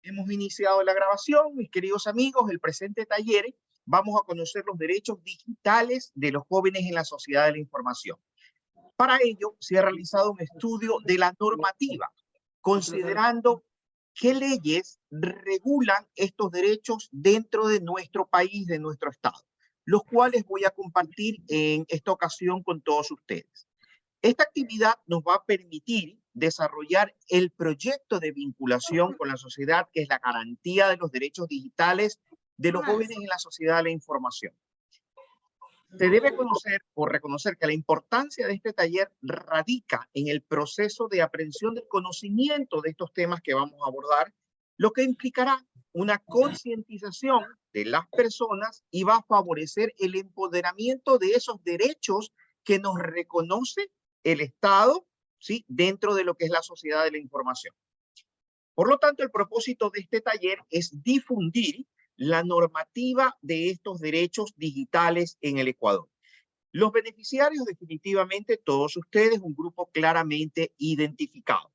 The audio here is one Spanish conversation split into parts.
Hemos iniciado la grabación, mis queridos amigos. El presente taller vamos a conocer los derechos digitales de los jóvenes en la sociedad de la información. Para ello, se ha realizado un estudio de la normativa, considerando qué leyes regulan estos derechos dentro de nuestro país, de nuestro estado, los cuales voy a compartir en esta ocasión con todos ustedes. Esta actividad nos va a permitir desarrollar el proyecto de vinculación con la sociedad, que es la garantía de los derechos digitales de los jóvenes en la sociedad de la información. Se debe conocer o reconocer que la importancia de este taller radica en el proceso de aprehensión del conocimiento de estos temas que vamos a abordar, lo que implicará una concientización de las personas y va a favorecer el empoderamiento de esos derechos que nos reconoce el Estado, ¿sí?, dentro de lo que es la sociedad de la información. Por lo tanto, el propósito de este taller es difundir la normativa de estos derechos digitales en el Ecuador. Los beneficiarios, definitivamente, todos ustedes, un grupo claramente identificado.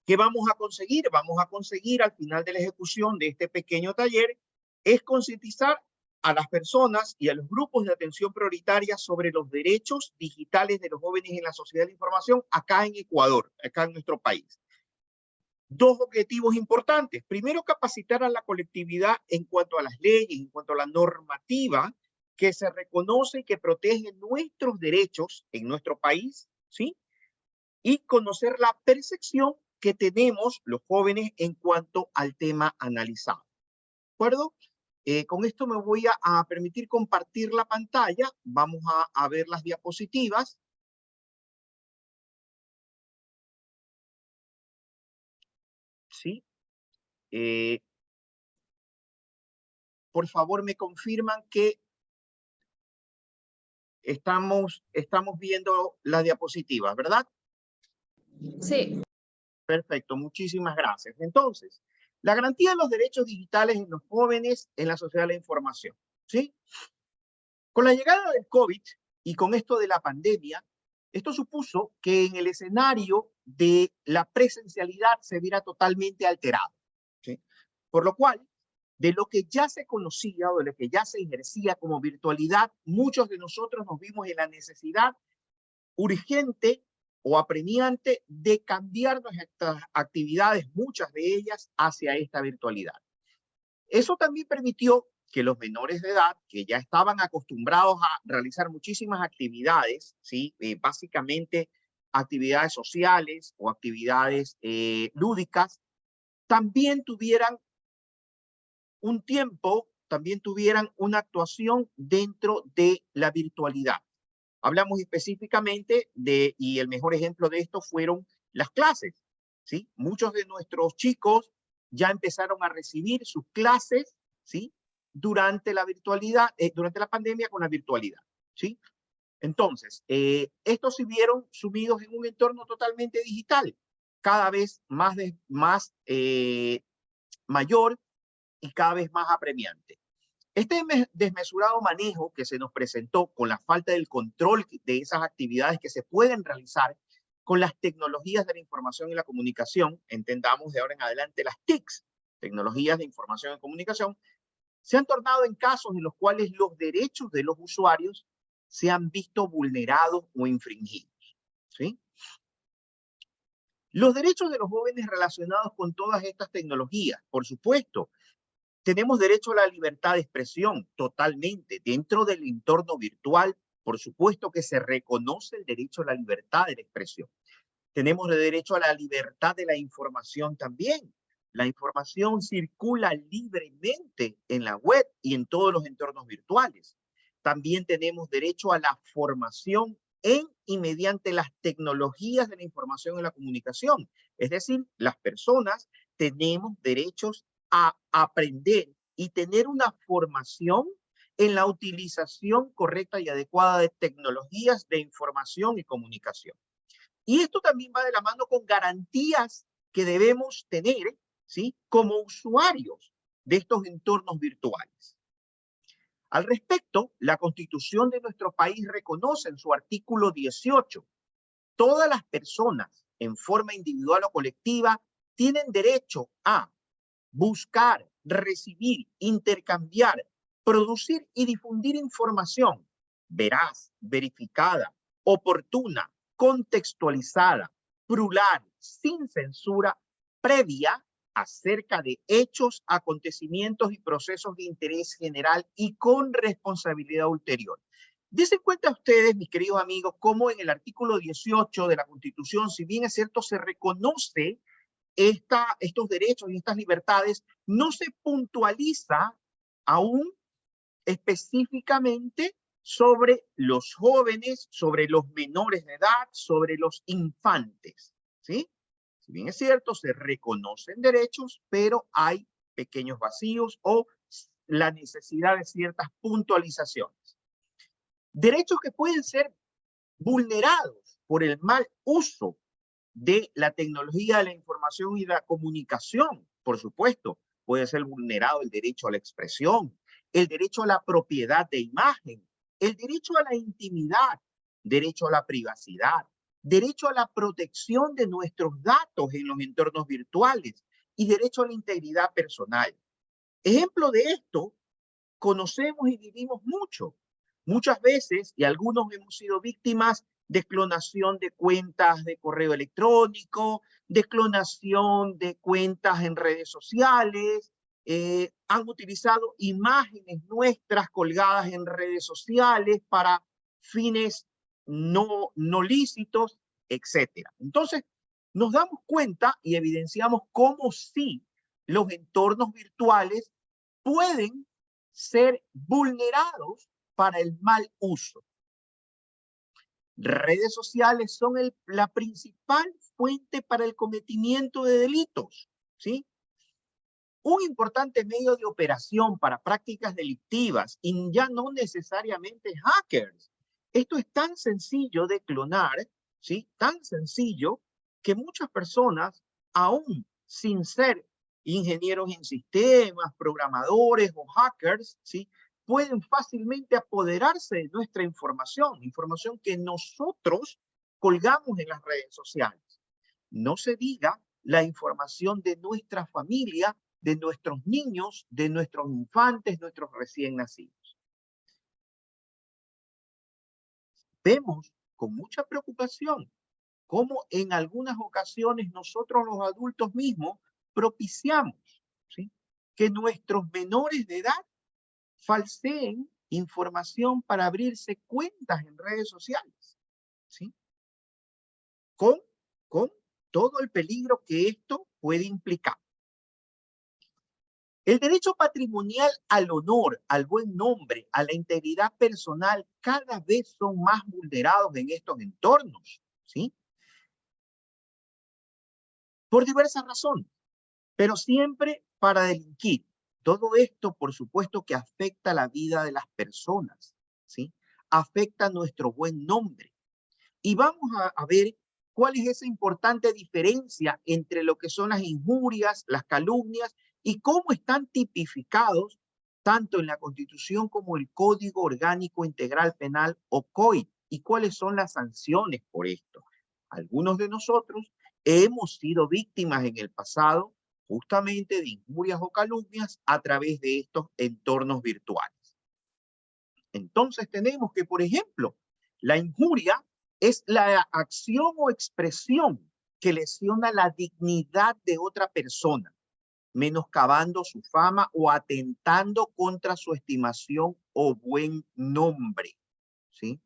¿Qué vamos a conseguir? Vamos a conseguir al final de la ejecución de este pequeño taller es concientizar a las personas y a los grupos de atención prioritaria sobre los derechos digitales de los jóvenes en la sociedad de la información acá en Ecuador, acá en nuestro país. Dos objetivos importantes. Primero, capacitar a la colectividad en cuanto a las leyes, en cuanto a la normativa que se reconoce y que protege nuestros derechos en nuestro país, ¿sí? Y conocer la percepción que tenemos los jóvenes en cuanto al tema analizado. ¿De acuerdo? Con esto me voy a permitir compartir la pantalla. Vamos a ver las diapositivas. ¿Sí? Por favor, me confirman que estamos viendo las diapositivas, ¿verdad? Sí. Perfecto, muchísimas gracias. Entonces, la garantía de los derechos digitales en los jóvenes en la sociedad de la información, ¿sí? Con la llegada del COVID y con esto de la pandemia, esto supuso que en el escenario de la presencialidad se viera totalmente alterado, ¿sí? Por lo cual, de lo que ya se conocía o de lo que ya se ejercía como virtualidad, muchos de nosotros nos vimos en la necesidad urgente o apremiante de cambiar nuestras actividades, muchas de ellas, hacia esta virtualidad. Eso también permitió que los menores de edad, que ya estaban acostumbrados a realizar muchísimas actividades, ¿sí? Básicamente actividades sociales o actividades lúdicas, también tuvieran un tiempo, también tuvieran una actuación dentro de la virtualidad. Hablamos específicamente de, y el mejor ejemplo de esto fueron las clases, ¿sí? Muchos de nuestros chicos ya empezaron a recibir sus clases, ¿sí?, durante la virtualidad, durante la pandemia con la virtualidad, ¿sí? Entonces, estos se vieron sumidos en un entorno totalmente digital, cada vez más mayor y cada vez más apremiante. Este desmesurado manejo que se nos presentó con la falta del control de esas actividades que se pueden realizar con las tecnologías de la información y la comunicación, entendamos de ahora en adelante las TICs, tecnologías de información y comunicación, se han tornado en casos en los cuales los derechos de los usuarios se han visto vulnerados o infringidos, ¿sí? Los derechos de los jóvenes relacionados con todas estas tecnologías, por supuesto, tenemos derecho a la libertad de expresión totalmente dentro del entorno virtual. Por supuesto que se reconoce el derecho a la libertad de la expresión. Tenemos el derecho a la libertad de la información también. La información circula libremente en la web y en todos los entornos virtuales. También tenemos derecho a la formación en y mediante las tecnologías de la información y la comunicación. Es decir, las personas tenemos derechos a aprender y tener una formación en la utilización correcta y adecuada de tecnologías de información y comunicación. Y esto también va de la mano con garantías que debemos tener, ¿sí?, como usuarios de estos entornos virtuales. Al respecto, la Constitución de nuestro país reconoce en su artículo 18 todas las personas, en forma individual o colectiva, tienen derecho a buscar, recibir, intercambiar, producir y difundir información veraz, verificada, oportuna, contextualizada, plural, sin censura, previa acerca de hechos, acontecimientos y procesos de interés general y con responsabilidad ulterior. Desen cuenta ustedes, mis queridos amigos, cómo en el artículo 18 de la Constitución, si bien es cierto, se reconoce estos derechos y estas libertades, no se puntualiza aún específicamente sobre los jóvenes, sobre los menores de edad, sobre los infantes, ¿sí? Si bien es cierto, se reconocen derechos, pero hay pequeños vacíos o la necesidad de ciertas puntualizaciones. Derechos que pueden ser vulnerados por el mal uso de la tecnología de la información y la comunicación. Por supuesto, puede ser vulnerado el derecho a la expresión, el derecho a la propiedad de imagen, el derecho a la intimidad, derecho a la privacidad, derecho a la protección de nuestros datos en los entornos virtuales y derecho a la integridad personal. Ejemplo de esto, conocemos y vivimos mucho. Muchas veces, y algunos hemos sido víctimas de clonación de cuentas de correo electrónico, de clonación de cuentas en redes sociales, han utilizado imágenes nuestras colgadas en redes sociales para fines no lícitos, etc. Entonces, nos damos cuenta y evidenciamos cómo sí los entornos virtuales pueden ser vulnerados para el mal uso. Redes sociales son la principal fuente para el cometimiento de delitos, ¿sí? Un importante medio de operación para prácticas delictivas y ya no necesariamente hackers. Esto es tan sencillo de clonar, ¿sí? Tan sencillo que muchas personas, aún sin ser ingenieros en sistemas, programadores o hackers, ¿sí? Pueden fácilmente apoderarse de nuestra información, información que nosotros colgamos en las redes sociales. No se diga la información de nuestra familia, de nuestros niños, de nuestros infantes, nuestros recién nacidos. Vemos con mucha preocupación cómo en algunas ocasiones nosotros los adultos mismos propiciamos, ¿sí?, que nuestros menores de edad falseen información para abrirse cuentas en redes sociales, ¿sí? Con todo el peligro que esto puede implicar. El derecho patrimonial al honor, al buen nombre, a la integridad personal, cada vez son más vulnerados en estos entornos, ¿sí? Por diversas razones, pero siempre para delinquir. Todo esto, por supuesto, que afecta la vida de las personas, ¿sí? Afecta nuestro buen nombre. Y vamos a ver cuál es esa importante diferencia entre lo que son las injurias, las calumnias y cómo están tipificados tanto en la Constitución como el Código Orgánico Integral Penal o COI y cuáles son las sanciones por esto. Algunos de nosotros hemos sido víctimas en el pasado justamente de injurias o calumnias a través de estos entornos virtuales. Entonces tenemos que, por ejemplo, la injuria es la acción o expresión que lesiona la dignidad de otra persona, menoscabando su fama o atentando contra su estimación o buen nombre, ¿sí?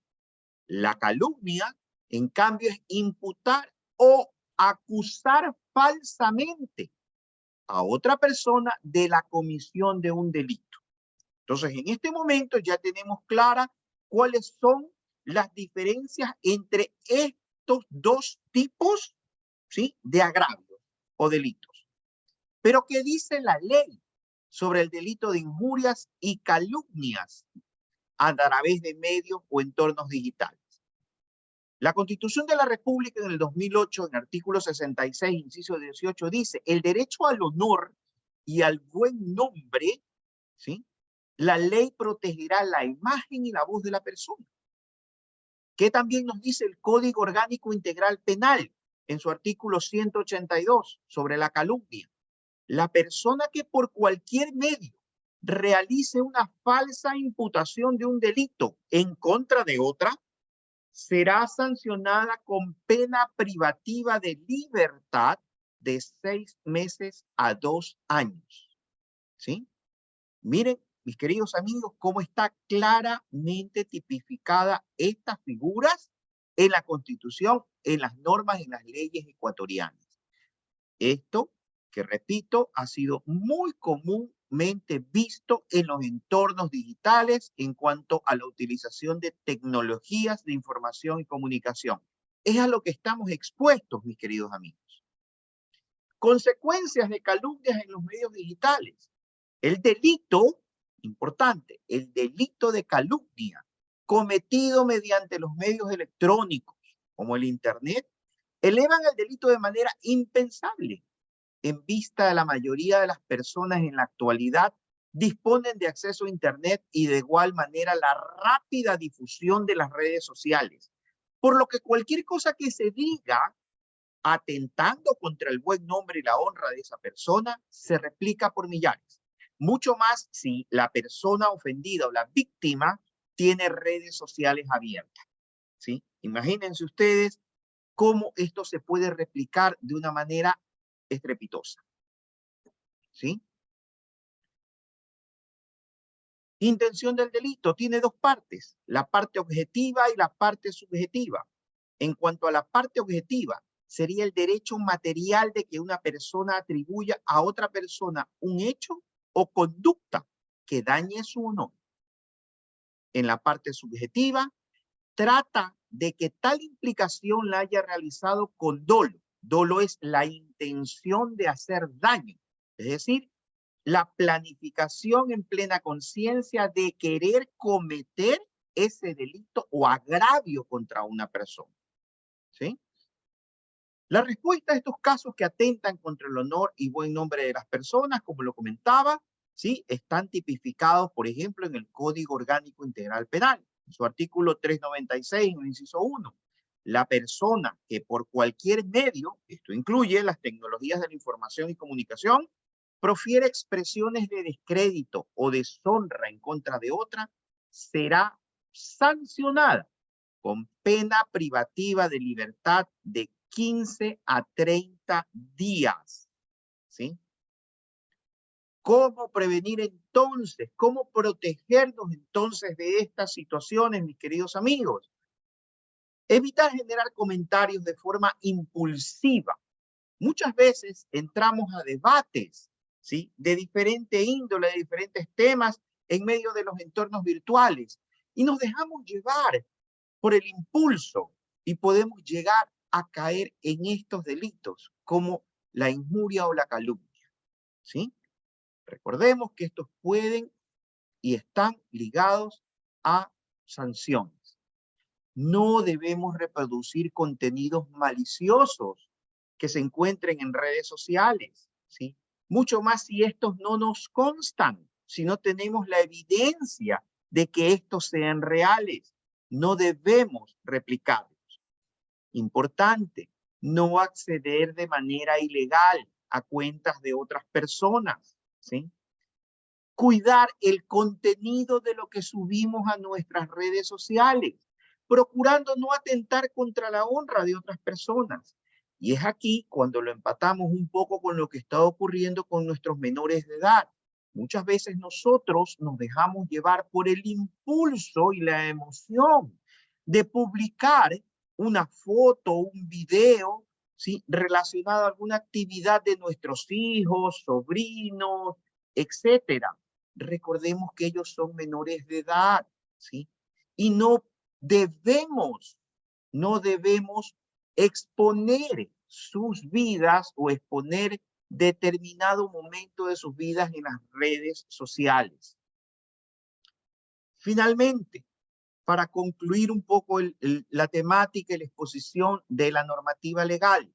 La calumnia, en cambio, es imputar o acusar falsamente a otra persona de la comisión de un delito. Entonces, en este momento ya tenemos clara cuáles son las diferencias entre estos dos tipos, ¿sí?, de agravios o delitos. Pero, ¿qué dice la ley sobre el delito de injurias y calumnias a través de medios o entornos digitales? La Constitución de la República en el 2008, en artículo 66, inciso 18, dice: el derecho al honor y al buen nombre, ¿sí?, la ley protegerá la imagen y la voz de la persona. ¿Qué también nos dice el Código Orgánico Integral Penal? en su artículo 182 sobre la calumnia. La persona que por cualquier medio realice una falsa imputación de un delito en contra de otra, será sancionada con pena privativa de libertad de 6 meses a 2 años. ¿Sí? Miren, mis queridos amigos, cómo está claramente tipificada estas figuras en la Constitución, en las normas, en las leyes ecuatorianas. Esto, que repito, ha sido muy comúnmente visto en los entornos digitales en cuanto a la utilización de tecnologías de información y comunicación. Es a lo que estamos expuestos, mis queridos amigos. Consecuencias de calumnias en los medios digitales. El delito, importante, el delito de calumnia cometido mediante los medios electrónicos, como el Internet, elevan el delito de manera impensable. En vista de la mayoría de las personas en la actualidad disponen de acceso a Internet y de igual manera la rápida difusión de las redes sociales. Por lo que cualquier cosa que se diga atentando contra el buen nombre y la honra de esa persona se replica por millares. Mucho más si la persona ofendida o la víctima tiene redes sociales abiertas. ¿Sí? Imagínense ustedes cómo esto se puede replicar de una manera estrepitosa. ¿Sí? Intención del delito tiene dos partes, la parte objetiva y la parte subjetiva. En cuanto a la parte objetiva, sería el derecho material de que una persona atribuya a otra persona un hecho o conducta que dañe su honor. En la parte subjetiva, trata de que tal implicación la haya realizado con dolo. Dolo es la intención de hacer daño, es decir, la planificación en plena conciencia de querer cometer ese delito o agravio contra una persona. ¿Sí? La respuesta a estos casos que atentan contra el honor y buen nombre de las personas, como lo comentaba, ¿sí? Están tipificados, por ejemplo, en el Código Orgánico Integral Penal, en su artículo 396, en el inciso 1. La persona que por cualquier medio, esto incluye las tecnologías de la información y comunicación, profiere expresiones de descrédito o deshonra en contra de otra, será sancionada con pena privativa de libertad de 15 a 30 días. ¿Sí? ¿Cómo prevenir entonces? ¿Cómo protegernos entonces de estas situaciones, mis queridos amigos? Evitar generar comentarios de forma impulsiva. Muchas veces entramos a debates, ¿sí? De diferente índole, de diferentes temas en medio de los entornos virtuales y nos dejamos llevar por el impulso y podemos llegar a caer en estos delitos como la injuria o la calumnia. ¿Sí? Recordemos que estos pueden y están ligados a sanciones. No debemos reproducir contenidos maliciosos que se encuentren en redes sociales, ¿sí? Mucho más si estos no nos constan, si no tenemos la evidencia de que estos sean reales. No debemos replicarlos. Importante, no acceder de manera ilegal a cuentas de otras personas, ¿sí? Cuidar el contenido de lo que subimos a nuestras redes sociales, procurando no atentar contra la honra de otras personas. Y es aquí cuando lo empatamos un poco con lo que está ocurriendo con nuestros menores de edad. Muchas veces nosotros nos dejamos llevar por el impulso y la emoción de publicar una foto, un video, ¿sí? Relacionado a alguna actividad de nuestros hijos, sobrinos, etcétera. Recordemos que ellos son menores de edad, ¿sí? Y no debemos exponer sus vidas o exponer determinado momento de sus vidas en las redes sociales. Finalmente, para concluir un poco la temática y la exposición de la normativa legal,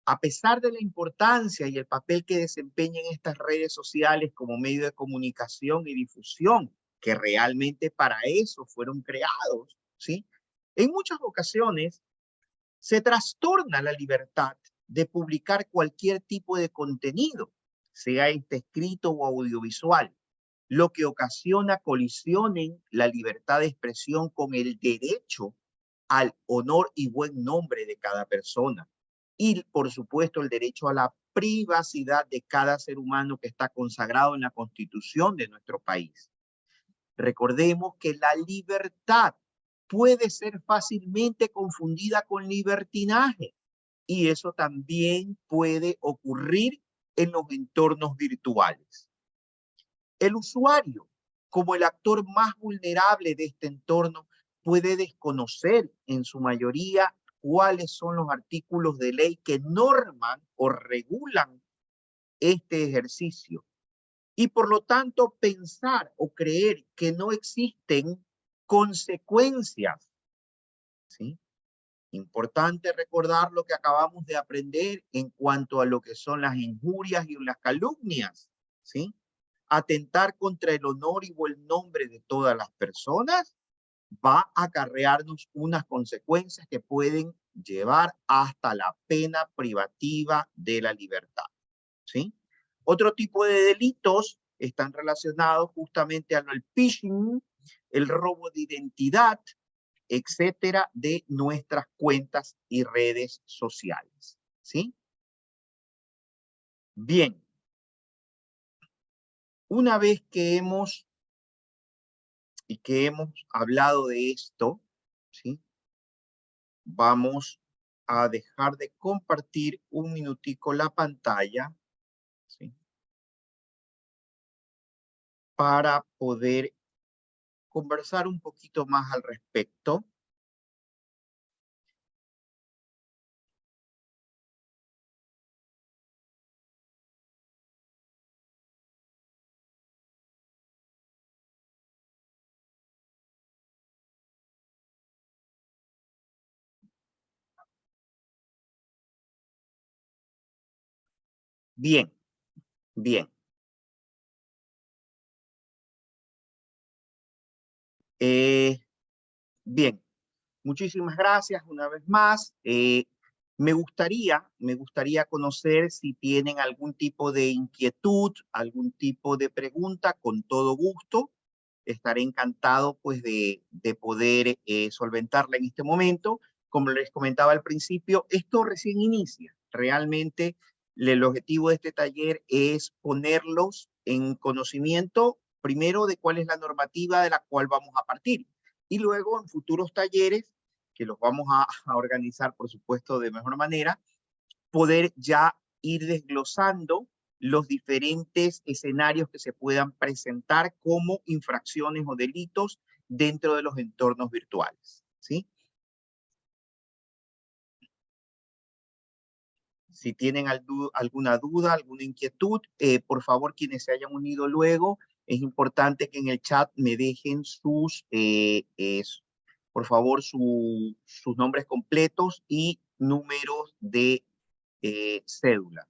a pesar de la importancia y el papel que desempeñan estas redes sociales como medio de comunicación y difusión, que realmente para eso fueron creados, ¿sí? En muchas ocasiones Se trastorna la libertad de publicar cualquier tipo de contenido, sea este escrito o audiovisual, lo que ocasiona colisión en la libertad de expresión con el derecho al honor y buen nombre de cada persona. Y, por supuesto, el derecho a la privacidad de cada ser humano que está consagrado en la Constitución de nuestro país. Recordemos que la libertad puede ser fácilmente confundida con libertinaje y eso también puede ocurrir en los entornos virtuales. El usuario, como el actor más vulnerable de este entorno, puede desconocer en su mayoría cuáles son los artículos de ley que norman o regulan este ejercicio. Y por lo tanto pensar o creer que no existen consecuencias, ¿sí? Importante recordar lo que acabamos de aprender en cuanto a lo que son las injurias y las calumnias, ¿sí? Atentar contra el honor y buen nombre de todas las personas va a acarrearnos unas consecuencias que pueden llevar hasta la pena privativa de la libertad, ¿sí? Otro tipo de delitos están relacionados justamente al phishing, el robo de identidad, etcétera, de nuestras cuentas y redes sociales, ¿sí? Bien, una vez que hemos hablado de esto, ¿sí? Vamos a dejar de compartir un minutico la pantalla, ¿sí? Para poder conversar un poquito más al respecto. Bien, bien. Bien, muchísimas gracias una vez más. Me gustaría conocer si tienen algún tipo de inquietud, algún tipo de pregunta, con todo gusto. Estaré encantado pues de poder solventarla en este momento. Como les comentaba al principio, esto recién inicia. Realmente el objetivo de este taller es ponerlos en conocimiento primero de cuál es la normativa de la cual vamos a partir y luego en futuros talleres que los vamos a organizar, por supuesto, de mejor manera, poder ya ir desglosando los diferentes escenarios que se puedan presentar como infracciones o delitos dentro de los entornos virtuales, ¿sí? Si tienen alguna duda, alguna inquietud, por favor, quienes se hayan unido luego, es importante que en el chat me dejen por favor, sus nombres completos y números de cédula.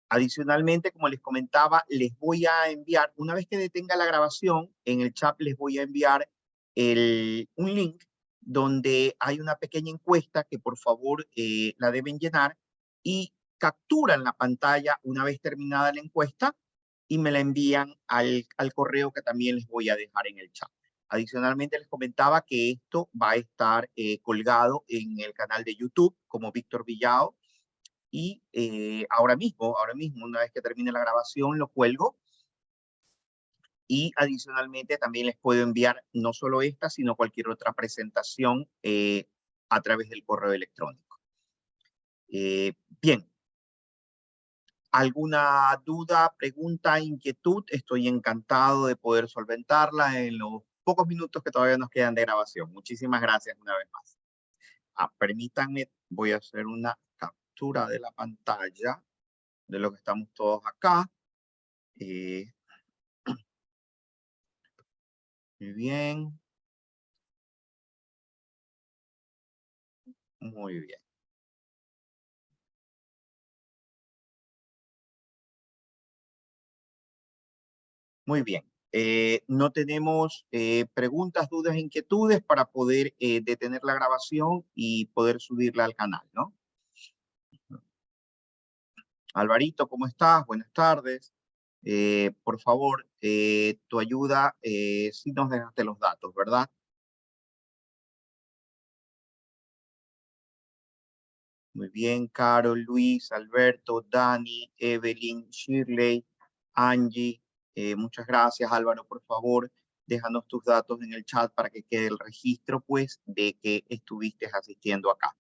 Adicionalmente, como les comentaba, les voy a enviar, una vez que detenga la grabación, en el chat les voy a enviar un link donde hay una pequeña encuesta que por favor la deben llenar y capturan la pantalla una vez terminada la encuesta y me la envían al correo que también les voy a dejar en el chat. Adicionalmente les comentaba que esto va a estar colgado en el canal de YouTube como Víctor Villao y ahora mismo, una vez que termine la grabación, lo cuelgo y adicionalmente también les puedo enviar no solo esta, sino cualquier otra presentación a través del correo electrónico. Bien, ¿alguna duda, pregunta, inquietud? Estoy encantado de poder solventarla en los pocos minutos que todavía nos quedan de grabación. Muchísimas gracias una vez más. Permítanme, voy a hacer una captura de la pantalla de lo que estamos todos acá. Muy bien. Muy bien. Muy bien. No tenemos preguntas, dudas, inquietudes para poder detener la grabación y poder subirla al canal, ¿no? Alvarito, ¿cómo estás? Buenas tardes. Por favor, tu ayuda, si nos dejaste los datos, ¿verdad? Muy bien, Carol, Luis, Alberto, Dani, Evelyn, Shirley, Angie. Muchas gracias, Álvaro, por favor, déjanos tus datos en el chat para que quede el registro, pues, de que estuviste asistiendo acá.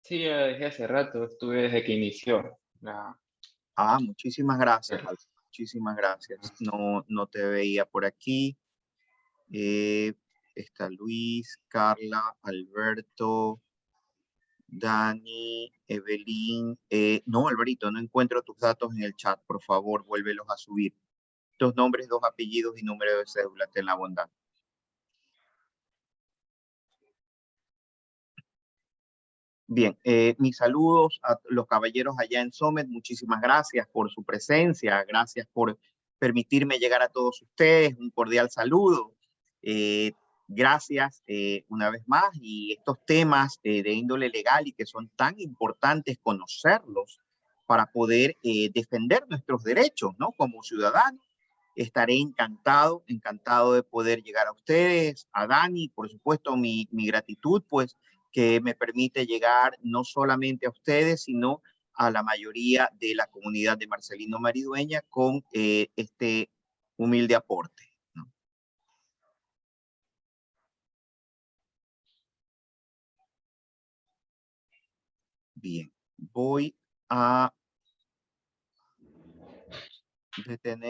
Sí, ya dejé hace rato, estuve desde que inició. Muchísimas gracias, Álvaro. Muchísimas gracias. No te veía por aquí. Está Luis, Carla, Alberto, Dani, Evelyn. No, Alvarito, no encuentro tus datos en el chat. Por favor, vuélvelos a subir. 2 nombres, 2 apellidos y número de cédula, ten la bondad. Bien, mis saludos a los caballeros allá en Summit. Muchísimas gracias por su presencia. Gracias por permitirme llegar a todos ustedes. Un cordial saludo. Gracias una vez más. Y estos temas de índole legal y que son tan importantes conocerlos para poder defender nuestros derechos, ¿no? Como ciudadanos. Estaré encantado de poder llegar a ustedes, a Dani, por supuesto, mi gratitud, pues, que me permite llegar no solamente a ustedes, sino a la mayoría de la comunidad de Marcelino Maridueña con este humilde aporte, ¿no? Bien, voy a detener